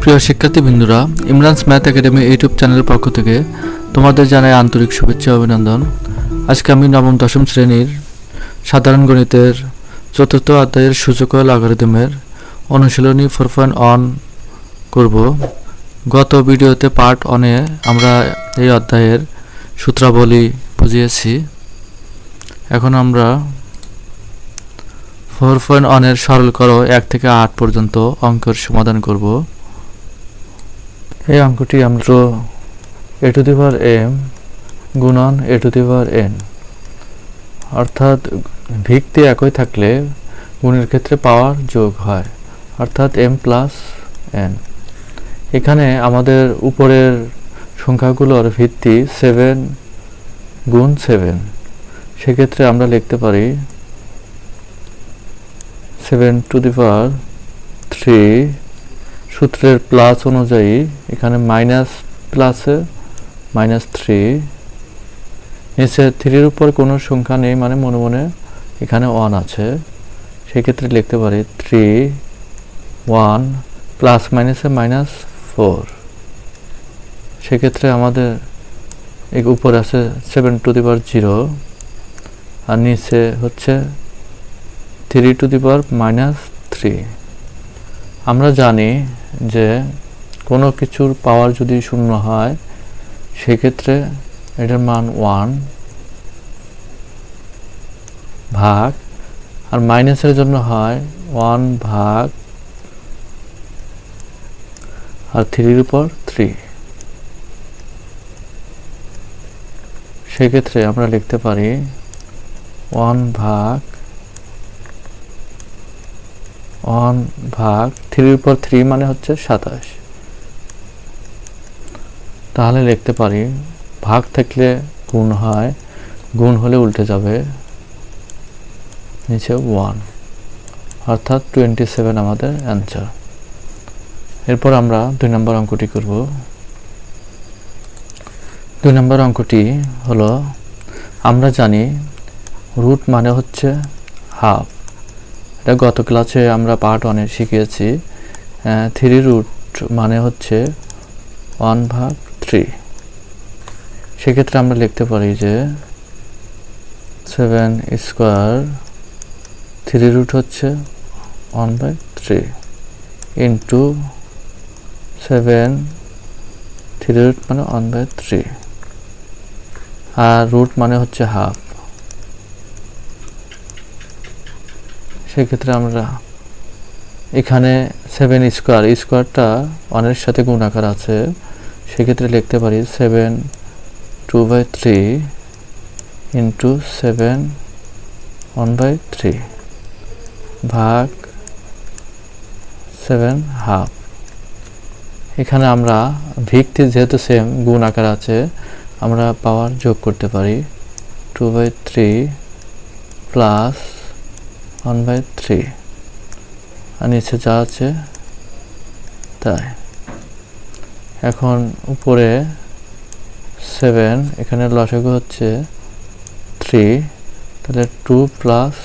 প্রিয় শিক্ষার্থীবৃন্দরা, Imran's math academy YouTube চ্যানেলের পক্ষ থেকে তোমাদের জানাই আন্তরিক শুভেচ্ছা ও অভিনন্দন। আজকে আমি নবম দশম শ্রেণীর সাধারণ গণিতের চতুর্থ অধ্যায়ের সূচক ও লগারিদমের অনুশীলনী 4.1 করব। গত ভিডিওতে পার্ট 1-এ আমরা এই অধ্যায়ের সূত্রাবলী বুঝিয়েছি। এখন আমরা 4.1 এর সরল করো 1 থেকে 8 পর্যন্ত অঙ্কের সমাধান করব। এই অঙ্কটি আমরা a to the power m গুণন a to the power n, অর্থাৎ ভিত্তি একই থাকলে গুণের ক্ষেত্রে পাওয়ার যোগ হয়, অর্থাৎ m প্লাস n। এখানে আমাদের উপরের সংখ্যাগুলোর ভিত্তি 7 গুণ 7, সেক্ষেত্রে আমরা লিখতে পারি 7 টু দি পাওয়ার 3। সূত্রের প্লাস অনুযায়ী এখানে মাইনাস প্লাসে -3, নিচে 3-এর উপর কোনো সংখ্যা নেই, মানে মনে মনে এখানে 1 আছে, সেক্ষেত্রে লিখতে পারি 3 1 প্লাস মাইনাসে -4। সেক্ষেত্রে আমাদের এই উপরে আছে 7 টু দি পাওয়ার 0 আর নিচে হচ্ছে 3 টু দি পাওয়ার -3। আমরা জানি যে কোনো কিছুর পাওয়ার যদি শূন্য হয় সেক্ষেত্রে এটার মান 1 ভাগ, আর মাইনাসের জন্য হয় 1 ভাগ আর 3-এর উপর 3। সেক্ষেত্রে আমরা লিখতে পারি 1 ভাগ 3-এর উপর 3 মানে হচ্ছে 27। তাহলে লিখতে পারি ভাগ থাকলে গুণ হয়, গুণ হলে উল্টে যাবে, নিচে 1, অর্থাৎ 27 আমাদের অ্যান্সার। এরপর আমরা 2 নম্বর অঙ্কটি করব। 2 নম্বর অঙ্কটি হলো, আমরা জানি রুট মানে হচ্ছে হাফ। এটা গত ক্লাসে আমরা পার্ট 1-এ শিখিয়েছি। 3 রুট মানে হচ্ছে 1/3। সেক্ষেত্রে আমরা লিখতে পারি যে 7 স্কোয়ার 3 রুট হচ্ছে 1/3 ইন্টু 7 3 রুট মানে 1/3 আর রুট মানে হচ্ছে হাফ। সেক্ষেত্রে আমরা এখানে 7 স্কোয়ার, স্কোয়ারটা 1-এর সাথে গুণাকার আছে, সেক্ষেত্রে লিখতে পারি 7 2/3 ইন্টু 7 1/3 ভাগ 7 হাফ। এখানে আমরা ভিত্তি যেহেতু সেম, গুণ আকার আছে, আমরা পাওয়ার যোগ করতে পারি 2/3 প্লাস 1/3 আর নিচে যা আছে তাই। এখন উপরে 7, এখানে লসাগু হচ্ছে 3, তাহলে 2 প্লাস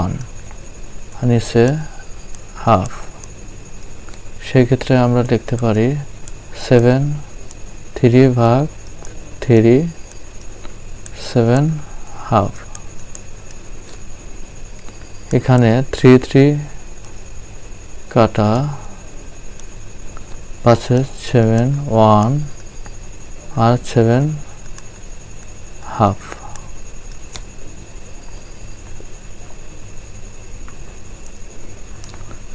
1 আর নিচে হাফ। সেক্ষেত্রে আমরা লিখতে পারি 7 3 ভাগ 3 7 হাফ। এখানে 3 কাটা পাশে 7 1 আর 7 হাফ।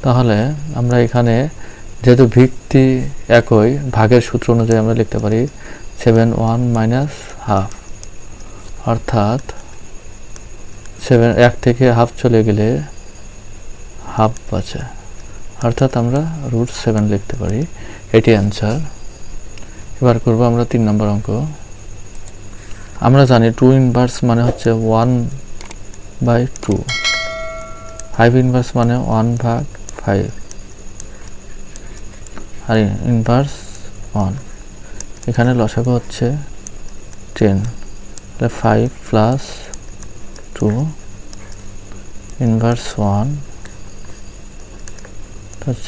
তাহলে আমরা এখানে যেহেতু ভিত্তি একই, ভাগের সূত্র অনুযায়ী আমরা লিখতে পারি 7 1 মাইনাস হাফ, অর্থাৎ 7 1 থেকে হাফ চলে গেলে হাফ বাঁচে, অর্থাৎ আমরা √7 লিখতে পারি। এটি অ্যান্সার। এবার করব আমরা 3 নম্বর অঙ্ক। আমরা জানি 2 ইনভার্স মানে হচ্ছে 1/2, 5 ইনভার্স মানে 1/5 আর ইনভার্স 1। এখানে লসাগু হচ্ছে 10, তাহলে 5 প্লাস 2 ইনভার্স 1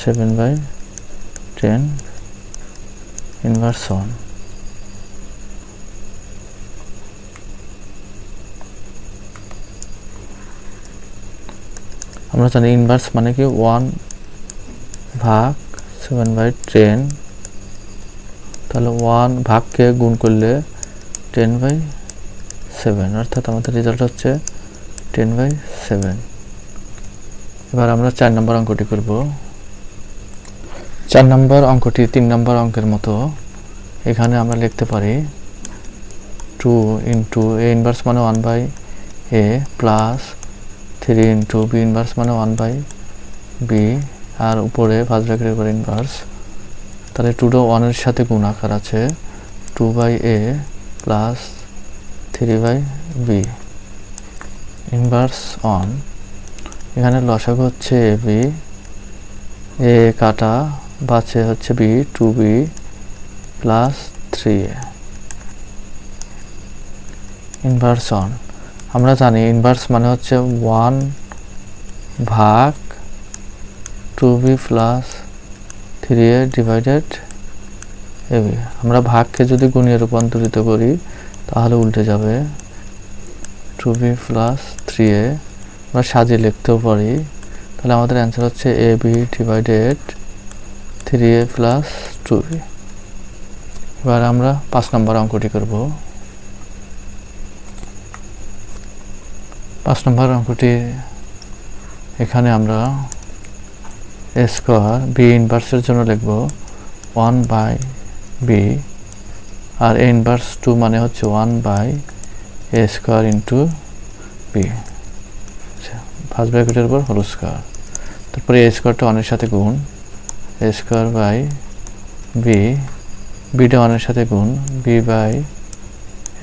7/10 ইনভার্স 1। আমরা জানি ইনভার্স মানে কি 1 ভাগ 7/10, তাহলে 1 ভাগকে গুণ করলে 10/7, অর্থাৎ আমাদের রেজাল্ট হচ্ছে 10/7। এবার আমরা 4 নম্বর অঙ্কটি করব। 4 নম্বর অঙ্কটি 3 নম্বর অঙ্কের মতো। এখানে আমরা লিখতে পারি 2 ইন্টু এ ইনভার্স মানে 1/a plus 3 into B inverse মানে 1/b, আর উপরে ফার্স্ট ব্র্যাকেটের উপরে ইনভার্স। তাহলে 2টা 1-এর সাথে গুণ আকার আছে, 2/a প্লাস 3/b ইনভার্স 1। এখানে লসাগু হচ্ছে ab, a কাটা বাঁচে হচ্ছে b, 2b plus 3a inverse 1। আমরা জানি ইনভার্স মানে হচ্ছে 1 ভাগ 2b plus 3a divided ab। আমরা ভাগকে যদি গুণে রূপান্তরিত করি তাহলে উল্টে যাবে, 2b প্লাস 3a। আমরা সাজিয়ে লিখতেও পারি, তাহলে আমাদের অ্যান্সার হচ্ছে ab divided 3a plus 2b। এবার আমরা 5 নম্বর অঙ্কটি করব। 5 নম্বর অঙ্কটি এখানে আমরা a স্কয়ার b ইনভার্সের জন্য লিখব 1/b, আর a ইনভার্স 2 মানে হচ্ছে 1/a square into b, first ব্র্যাকেটের উপর হোল স্কয়ার। তারপরে a স্কয়ারটা 1-এর সাথে গুণ, a স্কয়ার বাই b, bটা 1-এর সাথে গুণ, b বাই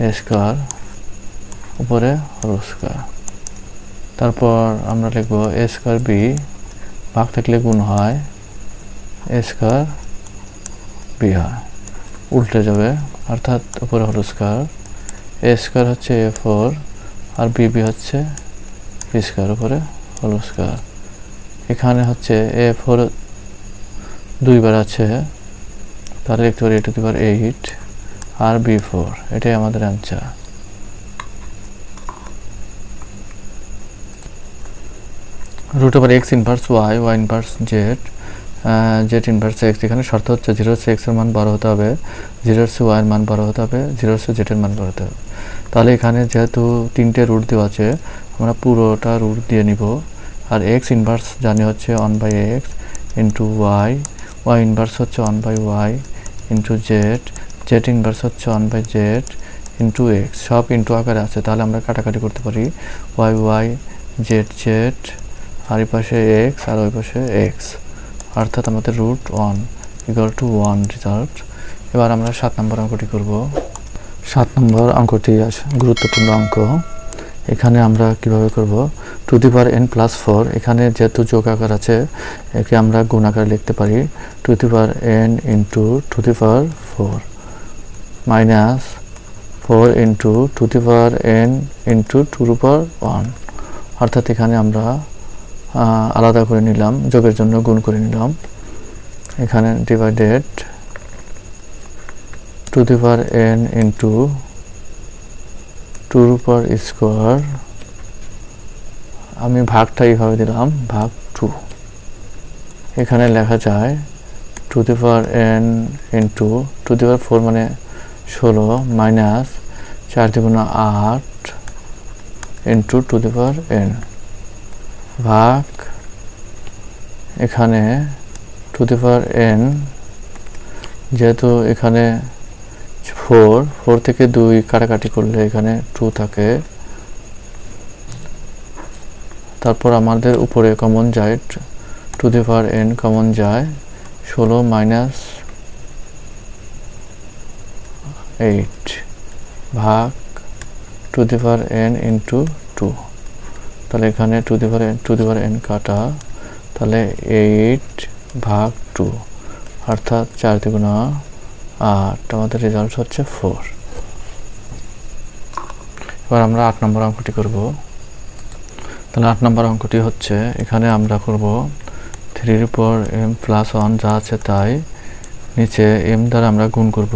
a স্কয়ার উপরে হোল স্কয়ার। তারপর আমরা লিখব a স্কয়ার b, ভাগ থাকলে গুণ হয়, a স্কয়ার b হয়, উল্টে যাবে, অর্থাৎ উপরে হোল স্কয়ার। a স্কয়ার হচ্ছে a4 আর bb হচ্ছে b স্কয়ার উপরে হোল স্কয়ার। এখানে হচ্ছে a4 দুইবার আছে, তাহলে লিখতে পারি a⁸ আর b4, এটাই আমাদের answer. Root over x inverse y, y inverse z, z inverse x। এখানে শর্ত হচ্ছে 0 হচ্ছে x এর মান 12 হতে হবে, 0 হচ্ছে y এর মান 12 হতে হবে, 0 হচ্ছে z এর মান 12 হতে হবে। তাহলে এখানে যেহেতু 3টে রুট দেওয়া আছে, আমরা পুরোটা রুট দিয়ে নিব। আর x ইনভার্স জানি হচ্ছে 1/x into y, y inverse হচ্ছে 1/y into z, z inverse হচ্ছে 1/z ইন্টু x, সব ইন্টু আকারে আছে। তাহলে আমরা কাটাকাটি করতে পারি, y z z, আর এই পাশে x আর ওই পাশে x, অর্থাৎ আমাদের রুট 1 ইকুয়াল টু 1 রেজাল্ট। এবার আমরা 7 নম্বর অঙ্কটি করব। 7 নম্বর অঙ্কটি গুরুত্বপূর্ণ অঙ্ক। এখানে আমরা কিভাবে করব, 2n+4, এখানে যেহেতু যোগ আকার আছে একে আমরা গুণ আকারে লিখতে পারি, 2n into 2^4 minus 4 into 2n into 2^1, অর্থাৎ এখানে আমরা আলাদা করে নিলাম, যোগের জন্য গুণ করে নিলাম। এখানে ডিভাইডেড 2n ইন্টু 2^², আমি ভাগটা এইভাবে দিলাম, ভাগ 2। এখানে লেখা যায় 2n ইন্টু 2^4 মানে 16 মাইনাস 4 × 8 ইন্টু 2n ভাগ, এখানে 2n, যেহেতু এখানে 4 থেকে 2 কাটাকাটি করলে এখানে 2 থাকে। তারপর আমাদের উপরে কমন যায়, 2n কমন যায়, 16 মাইনাস 8 ভাগ 2n ইন্টু 2। তাহলে এখানে 2n কাটা, তাহলে 8 ভাগ 2, অর্থাৎ 4 × 8, আমাদের রেজাল্ট হচ্ছে 4। এবার আমরা 8 নম্বর অঙ্কটি করব। তাহলে 8 নম্বর অঙ্কটি হচ্ছে, এখানে আমরা করব 3 উপর m+1 যা আছে তাই নিচে m দ্বারা আমরা গুণ করব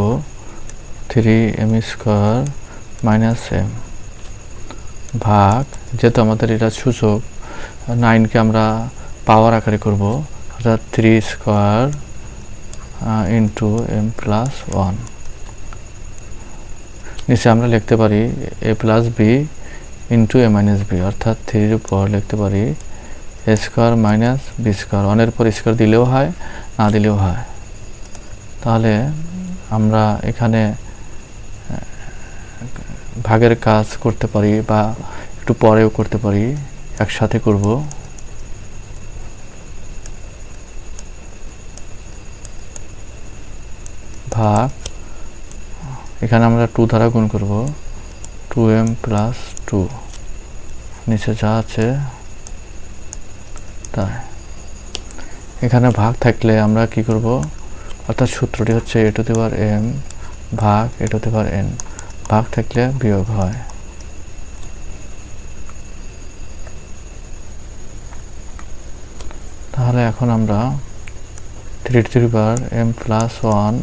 3m স্কয়ার মাইনাস m ভাগ, যেহেতু আমাদের এটা সূচক 9কে আমরা পাওয়ার আকারে করব, অর্থাৎ 3 স্কয়ার ইন্টু m প্লাস 1। নিচে আমরা লিখতে পারি a plus b into a minus b, অর্থাৎ 3 এর উপর লিখতে পারি a square minus b square. 1 এর পর স্কয়ার দিলেও হয়, না দিলেও হয়। তাহলে আমরা এখানে ভাগের কাজ করতে পারি বা একটু পরেও করতে পারি, একসাথে করব। ভাগ, এখানে আমরা 2 দ্বারা গুণ করব, 2m প্লাস 2, নিচে যা আছে তাই। এখানে ভাগ থাকলে আমরা কি করব, অর্থাৎ সূত্রটি হচ্ছে a to the power m ভাগ a to the power n, ভাগ থাকলে বিয়োগ হয়। তাহলে এখন আমরা 3 to the power m plus 1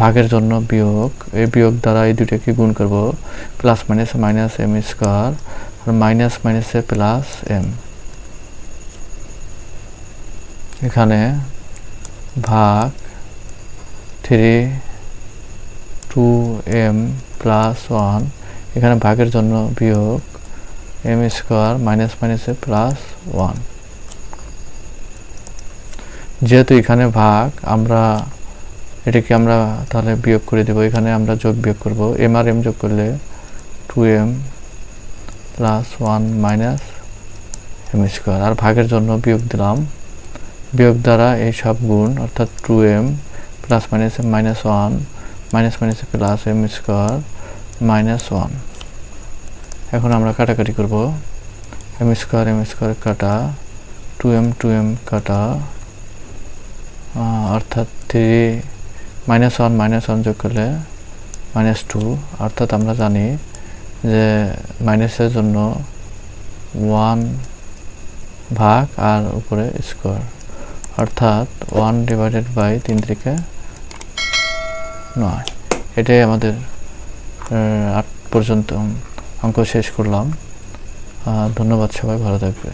ভাগের জন্য বিয়োগ, এই বিয়োগ দ্বারা এই দুটোকে গুণ করব, plus minus minus m square আর মাইনাস মাইনাসে প্লাস m। এখানে ভাগ 2m প্লাস 1, এখানে ভাগের জন্য বিয়োগ m স্কয়ার মাইনাস মাইনাসে প্লাস 1। যেহেতু এখানে ভাগ, আমরা এটাকে আমরা তাহলে বিয়োগ করে দেব। এখানে আমরা যোগ বিয়োগ করব, m আর m যোগ করলে 2m plus 1 minus m square, আর ভাগের জন্য বিয়োগ দিলাম, বিয়োগ দ্বারা এই সব গুণ, অর্থাৎ 2m plus minus minus 1 minus minus plus m square minus 1। এখন আমরা কাটাকাটি করব, m স্কয়ার কাটা, 2m কাটা, অর্থাৎ 3 মাইনাস 1 যোগ করলে মাইনাস 2, অর্থাৎ আমরা জানি যে মাইনাসের জন্য 1 ভাগ আর উপরে স্কয়ার, অর্থাৎ 1 ডিভাইডেড বাই 3 থেকে 9। এটাই আমাদের 8 পর্যন্ত অঙ্ক শেষ করলাম। ধন্যবাদ, সবাই ভালো থাকবে।